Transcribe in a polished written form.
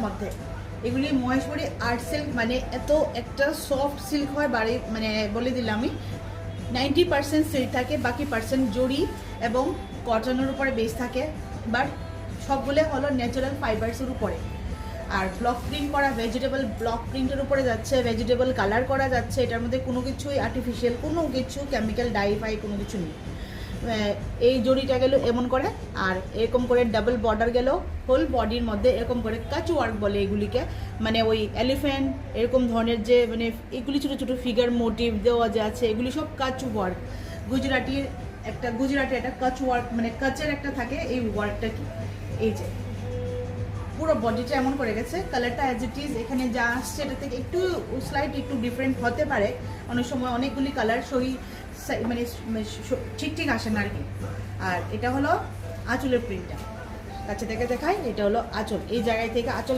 মধ্যে। এগুলি মহেশপুরি art silk, মানে এত একটা সফট সিল্ক হয়, বাড়ি মানে বলে দিলাম আমি 90% সিল্ক থাকে, বাকি পার্সেন্ট জরি এবং কটনের উপরে বেস থাকে, বাট সবগুলো হলো ন্যাচারাল ফাইবার্সের উপরে। আর ব্লক প্রিন্ট করা, ভেজিটেবল ব্লক প্রিন্টের উপরে যাচ্ছে, ভেজিটেবল কালার করা যাচ্ছে। এটার মধ্যে কোনো কিছুই আর্টিফিশিয়াল, কোনো কিছু কেমিক্যাল ডাইফাই কোনো কিছু নেই। এই জড়িটা গেল এমন করে, আর এরকম করে ডাবল বর্ডার গেল হোল বডির মধ্যে, এরকম করে কাচ ওয়ার্ক বলে এগুলিকে, মানে ওই এলিফ্যান্ট এরকম ধরনের যে মানে এগুলি ছোটো ছোটো ফিগার মোটিভ দেওয়া যে আছে, এগুলি সব কাচ ওয়ার্ক। গুজরাটি একটা কাচ ওয়ার্ক, মানে কাচের একটা থাকে, এই ওয়ার্কটা কি এই যে পুরো বডিটা এমন করে গেছে। কালারটা অ্যাজ ইট ইজ, এখানে যা আসছে এটা থেকে একটু স্লাইট একটু ডিফারেন্ট হতে পারে, অনেক সময় অনেকগুলি কালার মানে ঠিক ঠিক আসে না আর কি। আর এটা হলো আঁচলের প্রিন্টটা, কাছে থেকে দেখাই, এটা হলো আঁচল, এই জায়গায় থেকে আঁচল